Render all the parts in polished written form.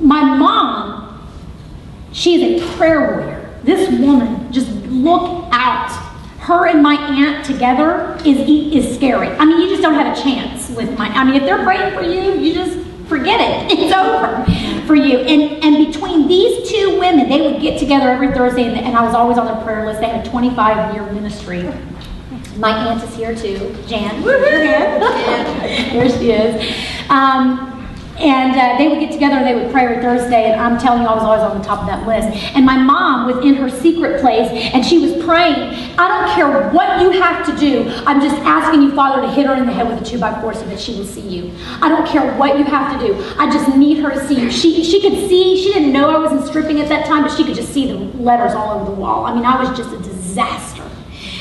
my mom, she is a prayer warrior. This woman, just look out. Her and my aunt together is scary. I mean, you just don't have a chance with if they're praying for you, you just forget it. It's over for you. And between these two women, they would get together every Thursday, and I was always on their prayer list. They had a 25-year ministry. My aunt is here too, Jan. There she is. And they would get together and they would pray every Thursday, and I'm telling you, I was always on the top of that list. And my mom was in her secret place, and she was praying. I don't care what you have to do. I'm just asking you, Father, to hit her in the head with a 2x4 so that she will see you. I don't care what you have to do. I just need her to see you. She could see. She didn't know I was in stripping at that time, but she could just see the letters all over the wall. I mean, I was just a disaster.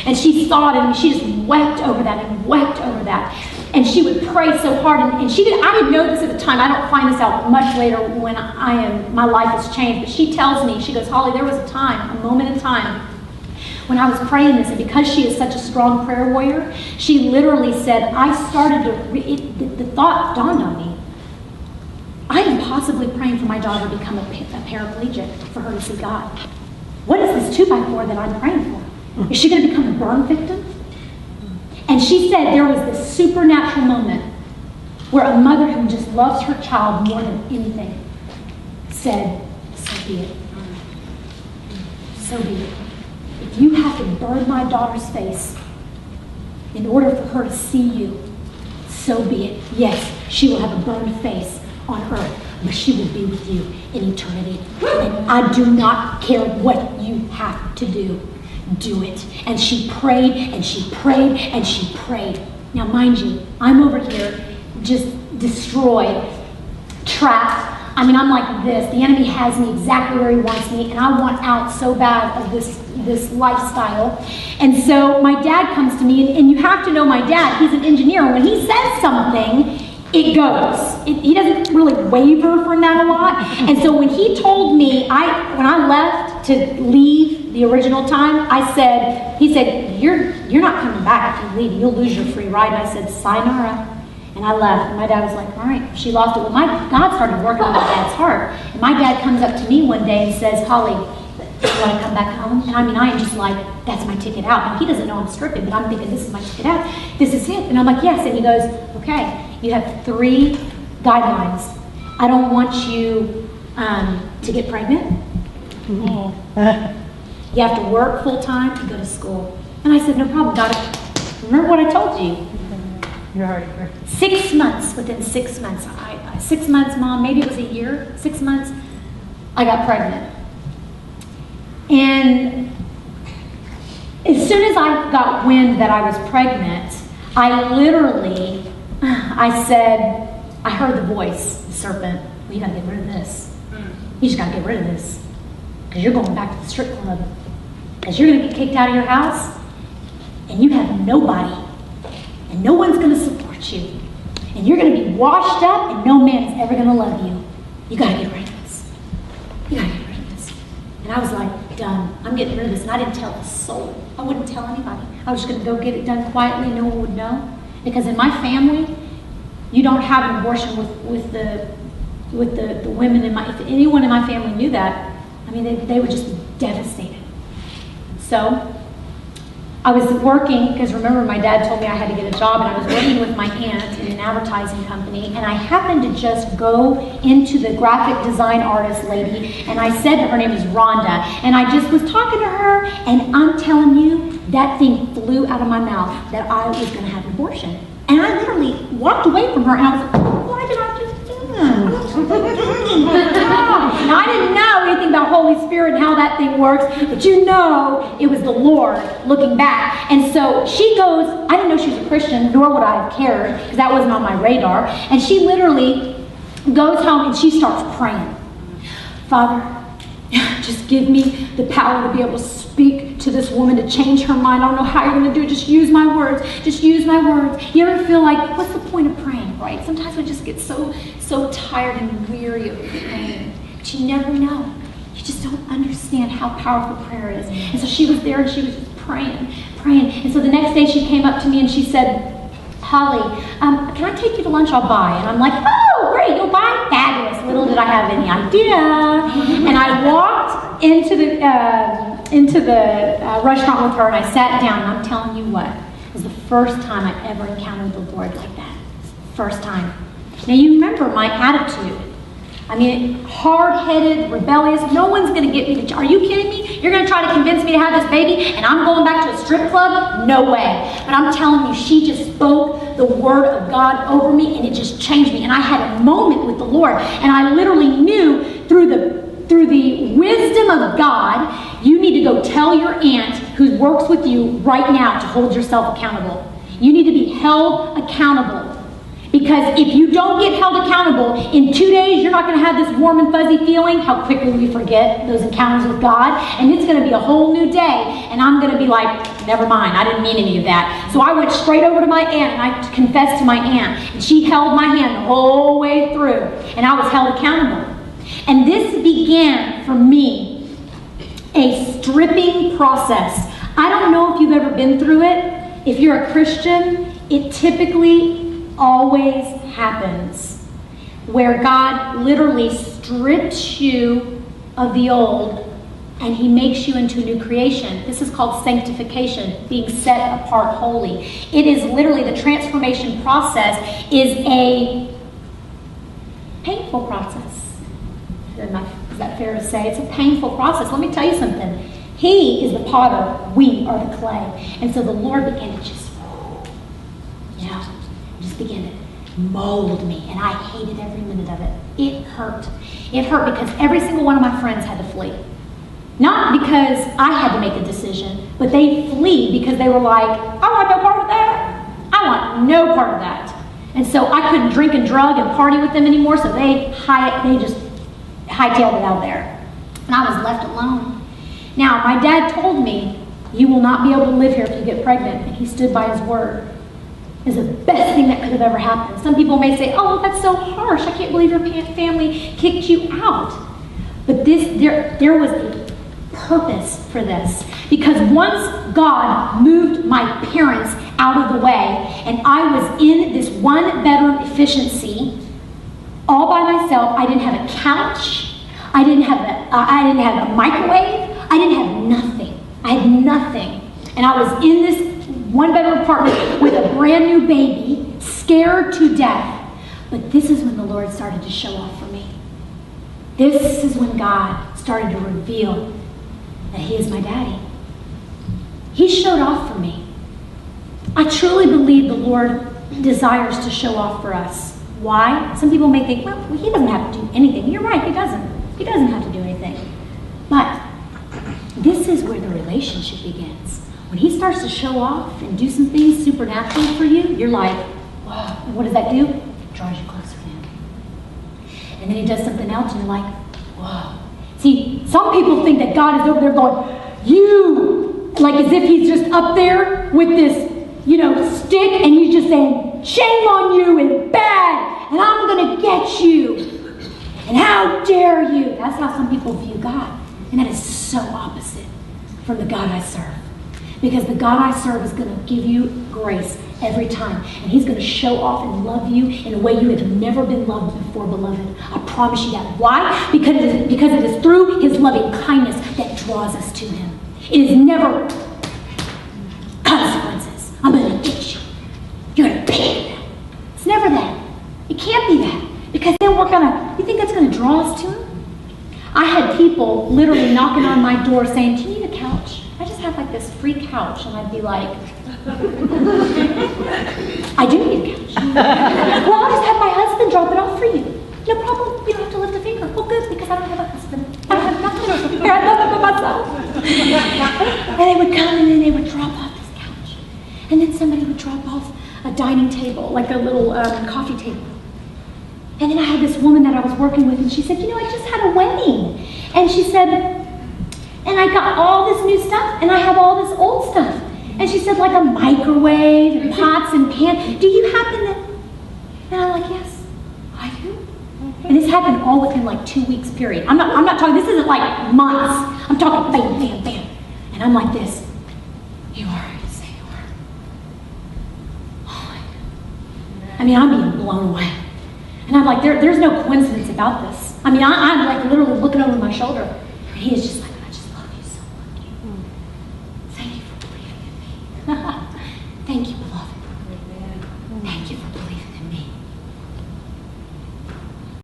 And she saw it, and she just wept over that and wept over that. And she would pray so hard, and I didn't know this at the time. I don't find this out much later when my life has changed. But she tells me, she goes, Holly, there was a moment in time, when I was praying this, and because she is such a strong prayer warrior, she literally said, I started to, the thought dawned on me, I am possibly praying for my daughter to become a paraplegic, for her to see God. What is this 2x4 that I'm praying for? Is she going to become a burn victim? And she said there was this supernatural moment where a mother who just loves her child more than anything said, so be it. So be it. If you have to burn my daughter's face in order for her to see you, so be it. Yes, she will have a burned face on earth, but she will be with you in eternity. And I do not care what you have to do. Do it. And she prayed, and she prayed, and she prayed. Now, mind you, I'm over here just destroyed, trapped. I mean, I'm like this. The enemy has me exactly where he wants me, and I want out so bad of this lifestyle. And so my dad comes to me, and you have to know my dad. He's an engineer. When he says something, it goes. He doesn't really waver from that a lot. And so when he told me, when I left to leave the original time, he said, you're not coming back if you leave. You'll lose your free ride. And I said, sayonara. And I left. And my dad was like, all right, she lost it. Well, God started working on my dad's heart. And my dad comes up to me one day and says, Holly, do you want to come back home? And I am just like, that's my ticket out. Now, he doesn't know I'm stripping, but I'm thinking, this is my ticket out. This is it. And I'm like, yes. And he goes, okay, you have 3 guidelines. I don't want you to get pregnant. You have to work full time and go to school. And I said, no problem, God. Remember what I told you? You're already pregnant. 6 months, within 6 months, 6 months, Mom, maybe it was a year, 6 months, I got pregnant. And as soon as I got wind that I was pregnant, I said, I heard the voice, the serpent, well, you gotta get rid of this. You just gotta get rid of this. Because you're going back to the strip club. Because you're gonna get kicked out of your house, and you have nobody. And no one's gonna support you. And you're gonna be washed up, and no man is ever gonna love you. You gotta get rid of this. You gotta get rid of this. And I was like, done. I'm getting rid of this. And I didn't tell a soul. I wouldn't tell anybody. I was just gonna go get it done quietly, no one would know. Because in my family, you don't have an abortion with the women in my, if anyone in my family knew that, I mean, they would just be devastated. So I was working, because remember my dad told me I had to get a job, and I was working with my aunt in an advertising company, and I happened to just go into the graphic design artist lady, and I said to her, name is Rhonda, and I just was talking to her, and I'm telling you, that thing flew out of my mouth that I was going to have an abortion. And I literally walked away from her, and I was like, why did I just do that? Now, I didn't know anything about Holy Spirit and how that thing works, but you know it was the Lord looking back. And so she goes, I didn't know she was a Christian, nor would I have cared, because that wasn't on my radar. And she literally goes home and she starts praying. Father, just give me the power to be able to speak to this woman to change her mind. I don't know how you're going to do it. Just use my words. Just use my words. You ever feel like, what's the point of praying, right? Sometimes we just get so tired and weary of praying. But you never know. You just don't understand how powerful prayer is. And so she was there and she was just praying. And so the next day she came up to me and she said, Holly, can I take you to lunch? I'll buy. And I'm like, oh, great, you'll buy. by? Fabulous. Little did I have any idea. And I walked into the restaurant with her, and I sat down, and I'm telling you what, it was the first time I ever encountered the Lord like that. First time. Now you remember my attitude. I mean, hard-headed, rebellious. No one's going to get me to... Are you kidding me? You're going to try to convince me to have this baby and I'm going back to a strip club? No way. But I'm telling you, she just spoke the word of God over me and it just changed me. And I had a moment with the Lord. And I literally knew through the wisdom of God, you need to go tell your aunt who works with you right now to hold yourself accountable. You need to be held accountable. Because if you don't get held accountable, in 2 days you're not going to have this warm and fuzzy feeling. How quickly we forget those encounters with God. And it's going to be a whole new day. And I'm going to be like, never mind, I didn't mean any of that. So I went straight over to my aunt and I confessed to my aunt. And she held my hand the whole way through. And I was held accountable. And this began for me a stripping process. I don't know if you've ever been through it. If you're a Christian, it typically always happens where God literally strips you of the old and he makes you into a new creation. This is called sanctification, being set apart holy. It is literally, the transformation process is a painful process. Is that fair to say? It's a painful process. Let me tell you something. He is the potter, we are the clay. And so the Lord began to just began to mold me, and I hated every minute of it. It hurt. It hurt because every single one of my friends had to flee. Not because I had to make a decision, but they flee because they were like, I want no part of that. I want no part of that. And so I couldn't drink and drug and party with them anymore, so they just hightailed it out there. And I was left alone. Now, my dad told me, you will not be able to live here if you get pregnant, and he stood by his word. Is the best thing that could have ever happened. Some people may say, oh, that's so harsh. I can't believe your family kicked you out. But there was a purpose for this. Because once God moved my parents out of the way, and I was in this one-bedroom efficiency, all by myself, I didn't have a couch. I didn't have a microwave. I didn't have nothing. I had nothing. And I was in this one-bedroom apartment with a brand new baby, scared to death. But this is when the Lord started to show off for me. This is when God started to reveal that he is my daddy. He showed off for me. I truly believe the Lord desires to show off for us. Why? Some people may think, well, he doesn't have to do anything. You're right, he doesn't. He doesn't have to do anything. But this is where the relationship begins. When he starts to show off and do some things supernaturally for you, you're like, wow. And what does that do? It draws you closer to him. And then he does something else and you're like, whoa. See, some people think that God is over there going, you, like as if he's just up there with this, stick, and he's just saying, shame on you and bad, and I'm going to get you. And how dare you? That's how some people view God. And that is so opposite from the God I serve. Because the God I serve is going to give you grace every time. And he's going to show off and love you in a way you have never been loved before, beloved. I promise you that. Why? Because it is through his loving kindness that draws us to him. It is never consequences. I'm going to get you. You're going to pay that. It's never that. It can't be that. Because then you think that's going to draw us to him? I had people literally knocking on my door saying, do you need a couch? I just have like this free couch. And I'd be like, I do need a couch. Well, I'll just have my husband drop it off for you. No problem. You don't have to lift a finger. Well, good, because I don't have a husband. I don't have nothing. I have nothing but myself. And they would come and then they would drop off this couch. And then somebody would drop off a dining table, like a little coffee table. And then I had this woman that I was working with, and she said, I just had a wedding. And she said, and I got all this new stuff, and I have all this old stuff. And she said, like a microwave, and pots and pans. Do you happen to? And I'm like, yes, I do. And this happened all within like 2 weeks period. I'm not talking, this isn't like months. I'm talking bam, bam, bam. And I'm like this. You are who you say you are. Oh my God. I mean, I'm being blown away. And I'm like, there's no coincidence about this. I mean, I'm like literally looking over my shoulder. And he is just like,